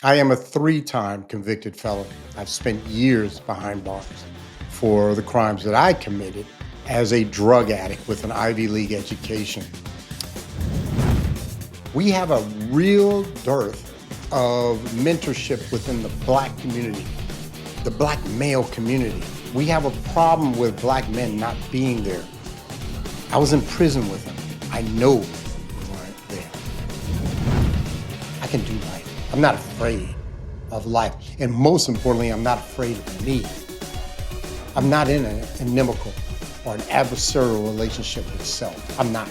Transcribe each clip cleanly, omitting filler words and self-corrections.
I am a three-time convicted felon. I've spent years behind bars for the crimes that I committed as a drug addict with an Ivy League education. We have a real dearth of mentorship within the Black community, the Black male community. We have a problem with Black men not being there. I was in prison with them. I know we weren't there. I can do life. I'm not afraid of life. And most importantly, I'm not afraid of me. I'm not in an inimical or an adversarial relationship with self. I'm not.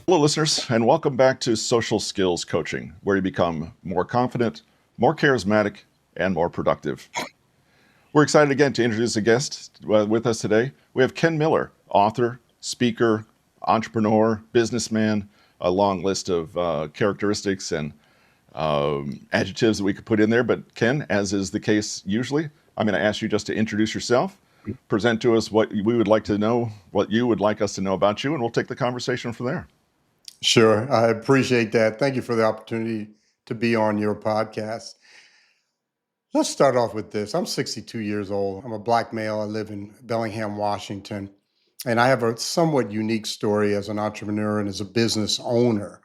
Hello, listeners, and welcome back to Social Skills Coaching, where you become more confident, more charismatic, and more productive. We're excited again to introduce a guest with us today. We have Ken Miller, author, speaker, entrepreneur, businessman, a long list of characteristics and adjectives that we could put in there. But Ken, as is the case usually, I'm going to ask you just to introduce yourself, present to us what we would like to know, what you would like us to know about you, and we'll take the conversation from there. Sure. I appreciate that. Thank you for the opportunity to be on your podcast. Let's start off with this. I'm 62 years old. I'm a Black male. I live in Bellingham, Washington. And I have a somewhat unique story as an entrepreneur and as a business owner,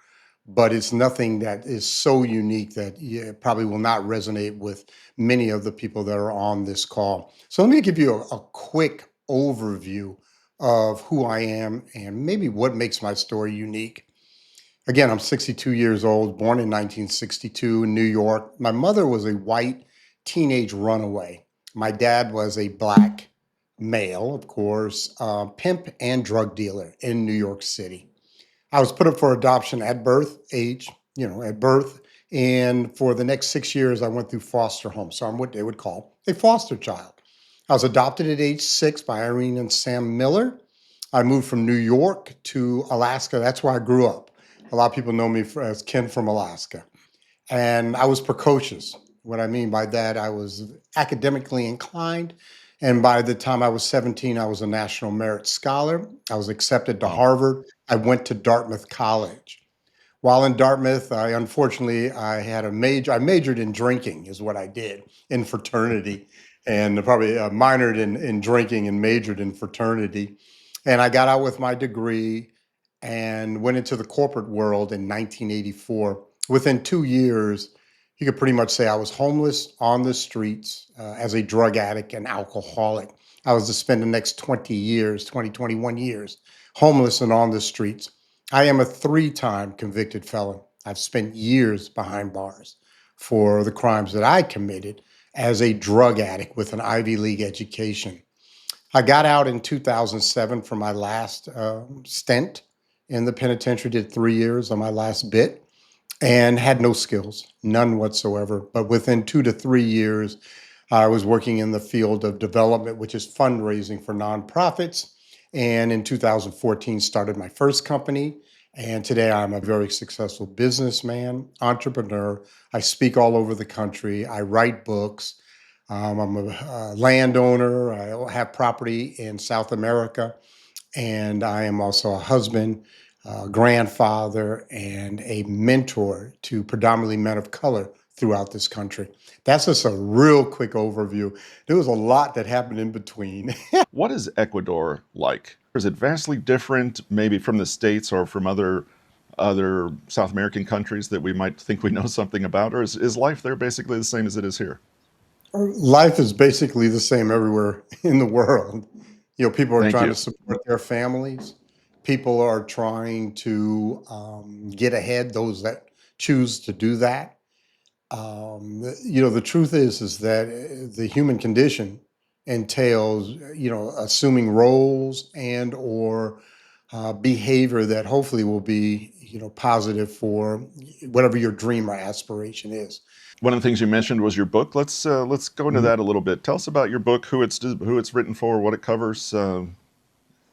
but it's nothing that is so unique that it probably will not resonate with many of the people that are on this call. So let me give you a quick overview of who I am and maybe what makes my story unique. Again, I'm 62 years old, born in 1962 in New York. My mother was a white teenage runaway. My dad was a Black male, of course, pimp and drug dealer in New York City. I was put up for adoption at birth, at birth. And for the next 6 years, I went through foster home. So I'm what they would call a foster child. I was adopted at age 6 by Irene and Sam Miller. I moved from New York to Alaska. That's where I grew up. A lot of people know me as Ken from Alaska. And I was precocious. What I mean by that, I was academically inclined. And by the time I was 17, I was a National Merit Scholar. I was accepted to Wow. Harvard. I went to Dartmouth College. While in Dartmouth, I had a major. I majored in drinking, is what I did, in fraternity, and probably minored in drinking and majored in fraternity. And I got out with my degree and went into the corporate world in 1984. Within 2 years, you could pretty much say I was homeless on the streets as a drug addict and alcoholic. I was to spend the next 20 years, 20, 21 years, homeless and on the streets. I am a three-time convicted felon. I've spent years behind bars for the crimes that I committed as a drug addict with an Ivy League education. I got out in 2007 for my last stint in the penitentiary, did 3 years on my last bit, and had no skills, none whatsoever. But within 2 to 3 years, I was working in the field of development, which is fundraising for nonprofits. And in 2014, started my first company. And today I'm a very successful businessman, entrepreneur. I speak all over the country. I write books. I'm a landowner. I have property in South America. And I am also a husband, grandfather, and a mentor to predominantly men of color throughout this country. That's just a real quick overview. There was a lot that happened in between. What is Ecuador like? Is it vastly different, maybe from the States or from other South American countries that we might think we know something about, or is life there basically the same as it is here? Life is basically the same everywhere in the world. People are Thank trying you. to support their families. People are trying to get ahead, those that choose to do that. The truth is that the human condition entails, assuming roles and or behavior that hopefully will be, positive for whatever your dream or aspiration is. One of the things you mentioned was your book. Let's go into Mhm. that a little bit. Tell us about your book, who it's written for, what it covers,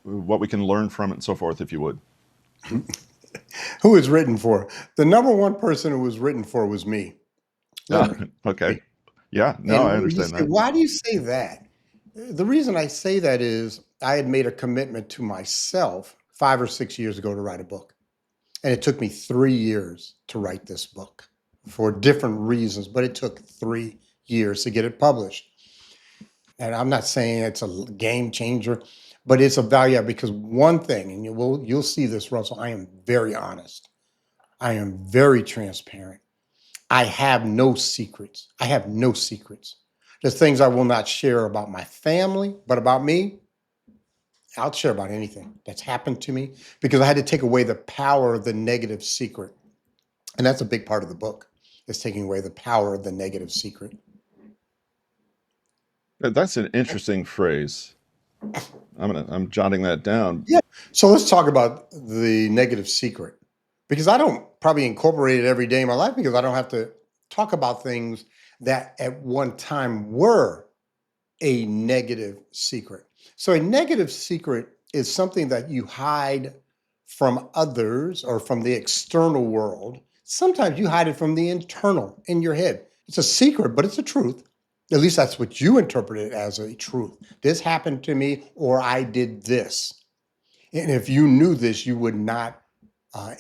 what we can learn from it, and so forth, if you would. Who is written for? The number one person who was written for was me, literally. Okay. Yeah. No, And I you understand say, that. why do you say that? The reason I say that is I had made a commitment to myself 5 or 6 years ago to write a book. And it took me 3 years to write this book for different reasons, but it took 3 years to get it published. And I'm not saying it's a game changer, but it's a value add because one thing, and you'll see this, Russell, I am very honest. I am very transparent. I have no secrets. I have no secrets. There's things I will not share about my family, but about me, I'll share about anything that's happened to me because I had to take away the power of the negative secret. And that's a big part of the book, is taking away the power of the negative secret. That's an interesting phrase. I'm jotting that down. Yeah. So let's talk about the negative secret because I don't probably incorporate it every day in my life because I don't have to talk about things that at one time were a negative secret. So a negative secret is something that you hide from others or from the external world. Sometimes you hide it from the internal in your head. It's a secret, but it's a truth. At least that's what you interpret it as, a truth. This happened to me, or I did this. And if you knew this, you would not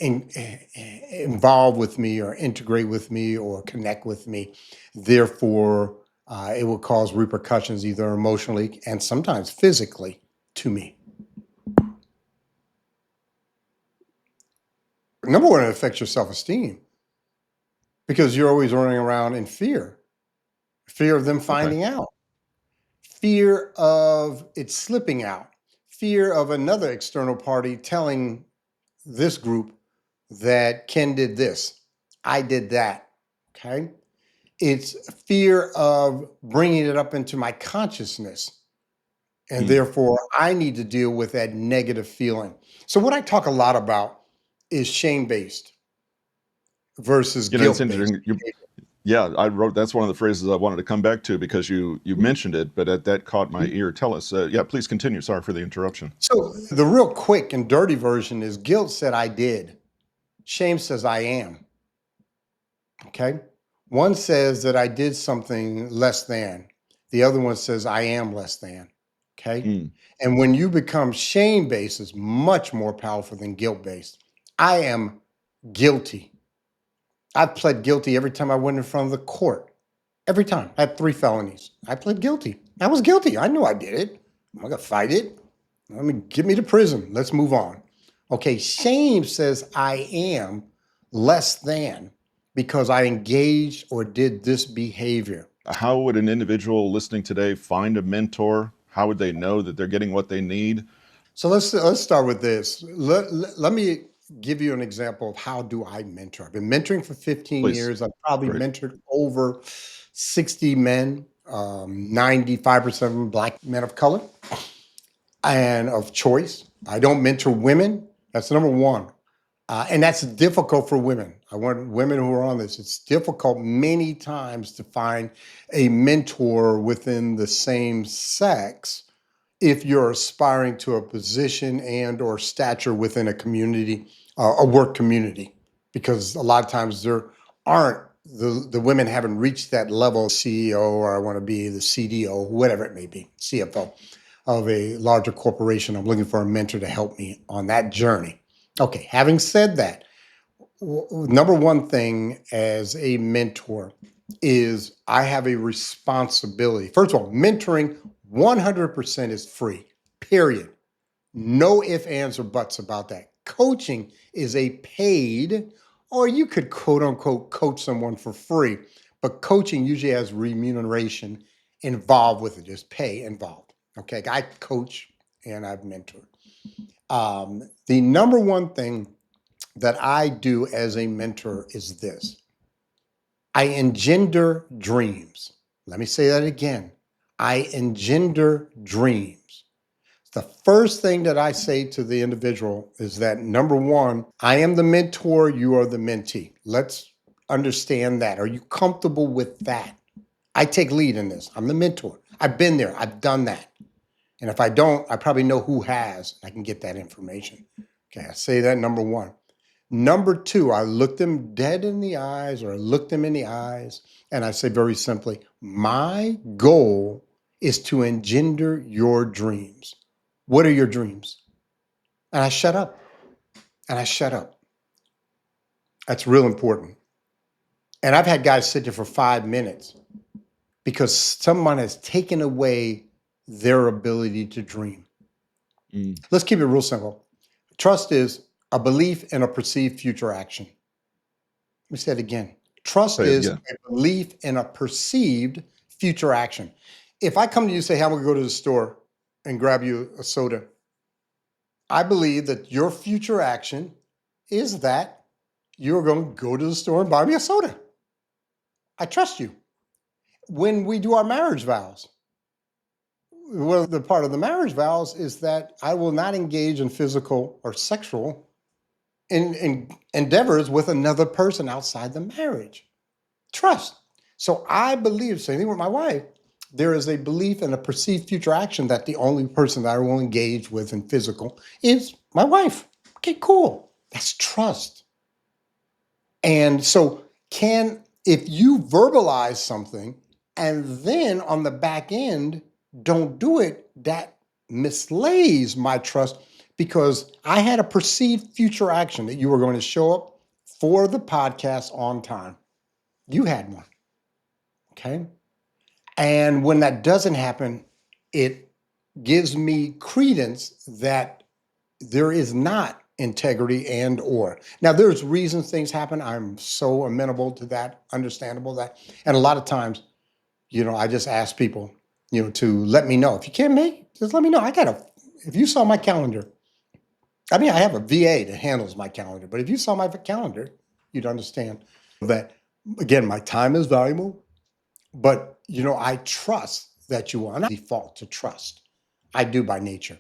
involve with me or integrate with me or connect with me. Therefore, it will cause repercussions either emotionally and sometimes physically to me. Number one, it affects your self-esteem because you're always running around in fear of them Okay. finding out, fear of it slipping out, fear of another external party telling this group that Ken did this, I did that. Okay. It's fear of bringing it up into my consciousness. And Mm. therefore, I need to deal with that negative feeling. So, what I talk a lot about is shame based versus It's guilt based. interesting. Yeah, I wrote that's one of the phrases I wanted to come back to because you mentioned it, but that caught my ear. Tell us. Yeah, please continue. Sorry for the interruption. So, the real quick and dirty version is guilt said I did, shame says I am. Okay. One says that I did something less than, the other one says I am less than. Okay. Mm. And when you become shame based, it's much more powerful than guilt based. I am guilty. I've pled guilty every time I went in front of the court. Every time. I had 3 felonies. I pled guilty. I was guilty. I knew I did it. I'm not gonna fight it. Get me to prison. Let's move on. Okay, shame says I am less than because I engaged or did this behavior. How would an individual listening today find a mentor? How would they know that they're getting what they need? So let's start with this. Let me give you an example of how do I mentor. I've been mentoring for 15 Please. years. I've probably Great. mentored over 60 men, 95% of them Black men of color and of choice. I don't mentor women. That's number one. And that's difficult for women. I want women who are on this. It's difficult many times to find a mentor within the same sex if you're aspiring to a position and or stature within a community, a work community, because a lot of times there aren't the women haven't reached that level of CEO or I want to be the CDO, whatever it may be, CFO of a larger corporation. I'm looking for a mentor to help me on that journey. Okay, having said that, number one thing as a mentor is I have a responsibility. First of all, mentoring 100% is free, period. No ifs, ands, or buts about that. Coaching is a paid, or you could quote unquote coach someone for free, but coaching usually has remuneration involved with it, there's pay involved. Okay, I coach and I've mentored. The number one thing that I do as a mentor is this: I engender dreams. Let me say that again. I engender dreams. The first thing that I say to the individual is that number one, I am the mentor, you are the mentee. Let's understand that. Are you comfortable with that? I take lead in this. I'm the mentor. I've been there, I've done that. And if I don't, I probably know who has. I can get that information. Okay, I say that number one. Number two, I look them dead in the eyes or I look them in the eyes and I say very simply, my goal is to engender your dreams. What are your dreams? And I shut up. And I shut up. That's real important. And I've had guys sit there for 5 minutes because someone has taken away their ability to dream. Mm. Let's keep it real simple. Trust is a belief in a perceived future action. Let me say it again. Trust Say it is again. a belief in a perceived future action. If I come to you and say, hey, I'm going to go to the store and grab you a soda, I believe that your future action is that you're going to go to the store and buy me a soda. I trust you. When we do our marriage vows, well, the part of the marriage vows is that I will not engage in physical or sexual in endeavors with another person outside the marriage. Trust. So I believe, same thing with my wife, there is a belief in a perceived future action that the only person that I will engage with in physical is my wife. Okay, cool. That's trust. And so if you verbalize something and then on the back end don't do it, that mislays my trust because I had a perceived future action that you were going to show up for the podcast on time. You had one. Okay. And when that doesn't happen, it gives me credence that there is not integrity and or. Now there's reasons things happen. I'm so amenable to that, understandable that. And a lot of times, I just ask people, to let me know. If you can't make, just let me know. If you saw my calendar, I mean, I have a VA that handles my calendar, but if you saw my calendar, you'd understand that again, my time is valuable. But I trust that you will. And I default to trust. I do by nature.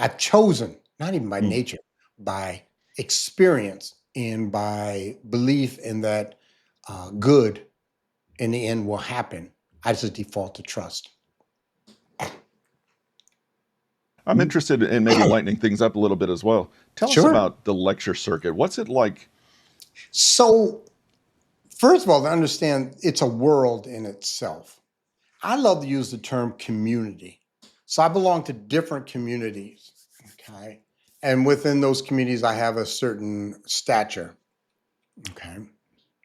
I've chosen, not even by Mm. nature, by experience and by belief in that good in the end will happen. I just default to trust. I'm interested in maybe lightening things up a little bit as well. Tell us Sure. about the lecture circuit. What's it like? So, first of all, to understand it's a world in itself. I love to use the term community. So I belong to different communities. Okay. And within those communities, I have a certain stature. Okay.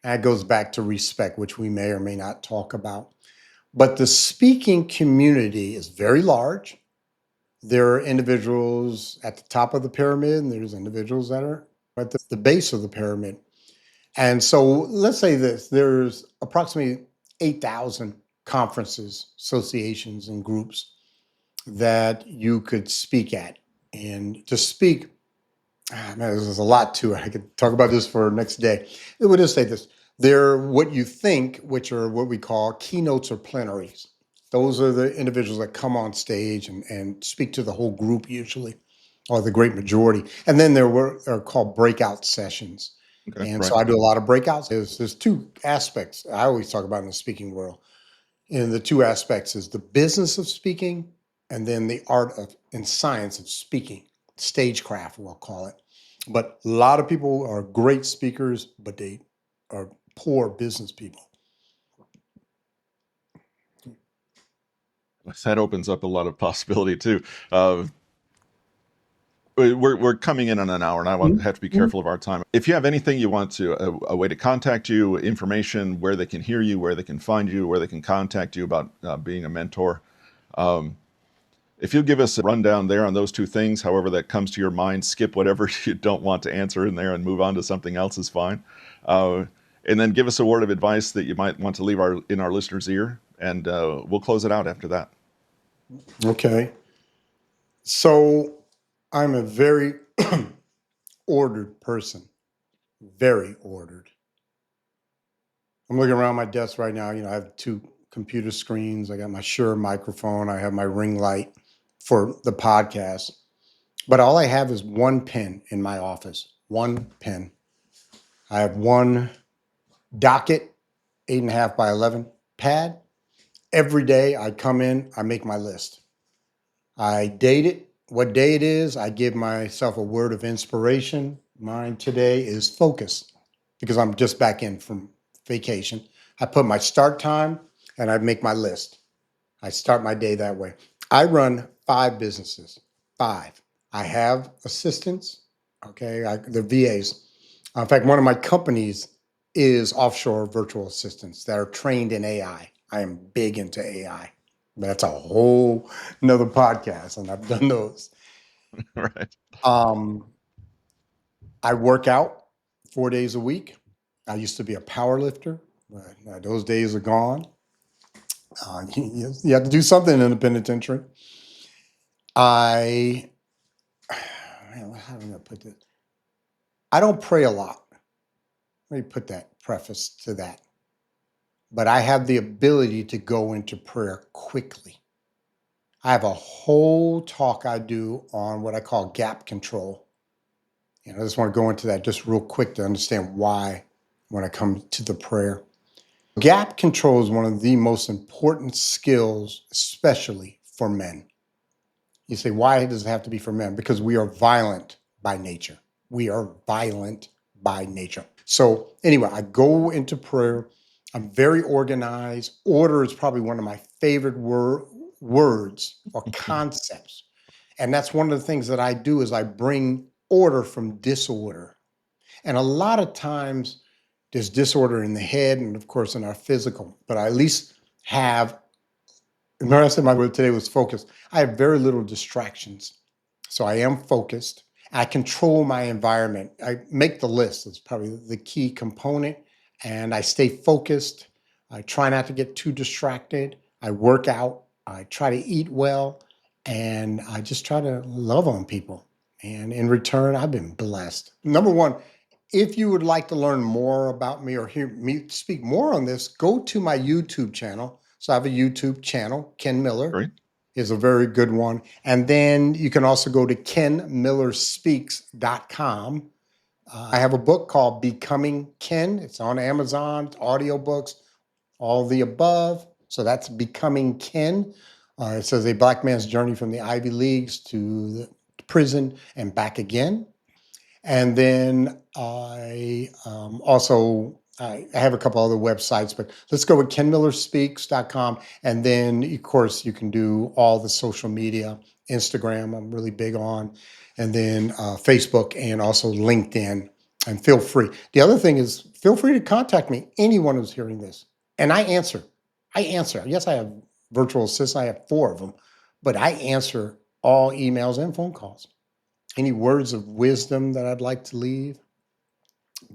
That goes back to respect, which we may or may not talk about. But the speaking community is very large. There are individuals at the top of the pyramid, and there's individuals that are at the base of the pyramid. And so let's say this there's approximately 8,000 conferences, associations, and groups that you could speak at. And to speak, man, there's a lot to it. I could talk about this for next day. It would just say this. They're what you think, which are what we call keynotes or plenaries. Those are the individuals that come on stage and speak to the whole group usually, or the great majority. And then are called breakout sessions. Okay, And right. so I do a lot of breakouts. There's two aspects I always talk about in the speaking world. And the two aspects is the business of speaking and then the art of and science of speaking, stagecraft, we'll call it. But a lot of people are great speakers, but they are poor business people. That opens up a lot of possibility too. Uh, we're coming in on an hour, and I want have to be careful of our time. If you have anything you want to, a way to contact you, information, where they can hear you, where they can find you, where they can contact you about being a mentor, if you give us a rundown there on those two things, however that comes to your mind, skip whatever you don't want to answer in there and move on to something else is fine. And then give us a word of advice that you might want to leave in our listeners' ear, and we'll close it out after that. Okay. So I'm a very ordered person, very ordered. I'm looking around my desk right now. I have two computer screens. I got my Shure microphone. I have my ring light for the podcast. But all I have is one pen in my office, one pen. I have one docket, 8.5 by 11 pad. Every day I come in, I make my list. I date it, what day it is. I give myself a word of inspiration. Mine today is focus because I'm just back in from vacation. I put my start time and I make my list. I start my day that way. I run 5 businesses, 5. I have assistants, okay, the VAs. In fact, one of my companies is offshore virtual assistants that are trained in AI. I am big into AI. That's a whole another podcast, and I've done those. Right. Um, I work out 4 days a week. I used to be a power lifter, but those days are gone. You have to do something in the penitentiary. I, man, how am I going to put this? I don't pray a lot. Let me put that preface to that. But I have the ability to go into prayer quickly. I have a whole talk I do on what I call gap control. And I just want to go into that just real quick to understand why when I come to the prayer. Gap control is one of the most important skills, especially for men. You say, why does it have to be for men? Because we are violent by nature. We are violent by nature. So, anyway, I go into prayer. I'm very organized. Order is probably one of my favorite words or concepts. And that's one of the things that I do is I bring order from disorder. And a lot of times there's disorder in the head and of course in our physical, but I at least have, remember I said my word today was focus. I have very little distractions. So I am focused. I control my environment. I make the list. It's probably the key component. And I stay focused. I try not to get too distracted. I work out. I try to eat well. And I just try to love on people. And in return, I've been blessed. Number one, if you would like to learn more about me or hear me speak more on this, go to my YouTube channel. So I have a YouTube channel, Ken Miller Great. is a very good one. And then you can also go to kenmillerspeaks.com. I have a book called Becoming Ken. It's on Amazon, audiobooks, all the above. So that's Becoming Ken. It says a black man's journey from the Ivy Leagues to the prison and back again. And then I have a couple other websites, but let's go with kenmillerspeaks.com. And then, of course, you can do all the social media, Instagram, I'm really big on, and then Facebook and also LinkedIn. And feel free. The other thing is, feel free to contact me, anyone who's hearing this. And I answer. I answer. Yes, I have virtual assistants, I have 4 of them, but I answer all emails and phone calls. Any words of wisdom that I'd like to leave?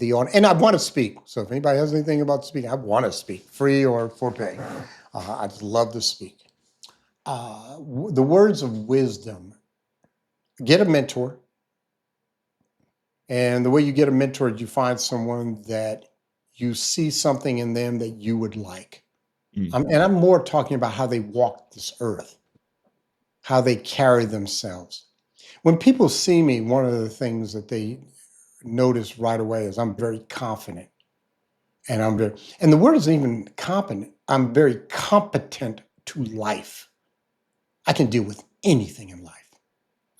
And I want to speak. So if anybody has anything about speaking, I want to speak, free or for pay. I just love to speak. The words of wisdom: get a mentor, and the way you get a mentor is you find someone that you see something in them that you would like. Mm. And I'm more talking about how they walk this earth, how they carry themselves. When people see me, one of the things that they notice right away is I'm very confident. And the word isn't even competent. I'm very competent to life. I can deal with anything in life.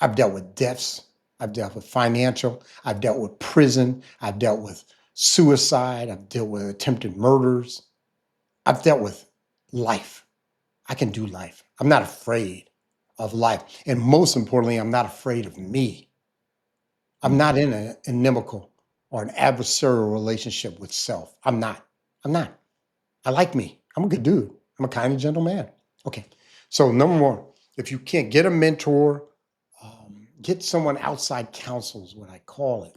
I've dealt with deaths. I've dealt with financial. I've dealt with prison. I've dealt with suicide. I've dealt with attempted murders. I've dealt with life. I can do life. I'm not afraid of life. And most importantly, I'm not afraid of me. I'm Mm. not in an inimical or an adversarial relationship with self. I'm not. I'm not. I like me. I'm a good dude. I'm a kind and gentle man. Okay. So, number one, if you can't get a mentor, get someone outside counsel, is what I call it.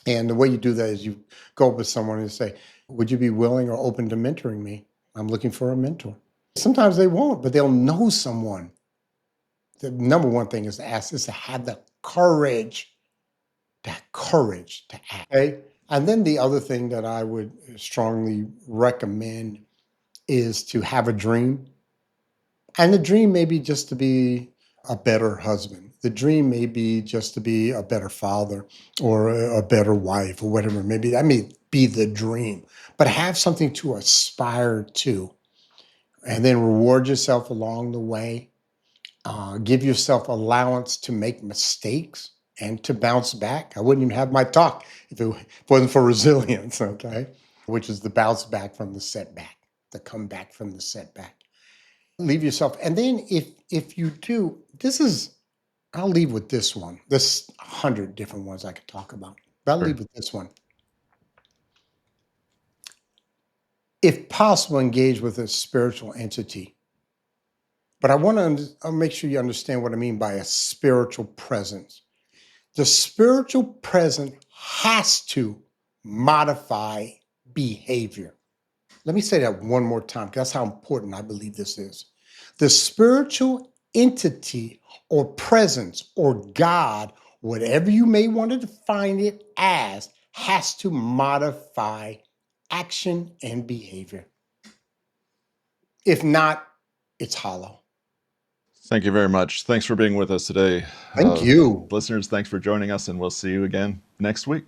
And the way you do that is you go up with someone and say, would you be willing or open to mentoring me? I'm looking for a mentor. Sometimes they won't, but they'll know someone. The number one thing is to ask is to have the courage, that courage to act. Okay. And then the other thing that I would strongly recommend is to have a dream. And the dream may be just to be a better husband. The dream may be just to be a better father or a better wife or whatever. Maybe that may be the dream, but have something to aspire to and then reward yourself along the way. Give yourself allowance to make mistakes and to bounce back. I wouldn't even have my talk if it wasn't for resilience, okay? Which is the bounce back from the setback, the comeback from the setback. Leave yourself. And then if you do, this is I'll leave with this one. There's 100 different ones I could talk about, but I'll Sure. leave with this one. If possible, engage with a spiritual entity. But I want to make sure you understand what I mean by a spiritual presence. The spiritual presence has to modify behavior. Let me say that one more time because that's how important I believe this is. The spiritual entity or presence or God, whatever you may want to define it as, has to modify action and behavior. If not, it's hollow. Thank you very much. Thanks for being with us today. Thank you. Listeners, thanks for joining us, and we'll see you again next week.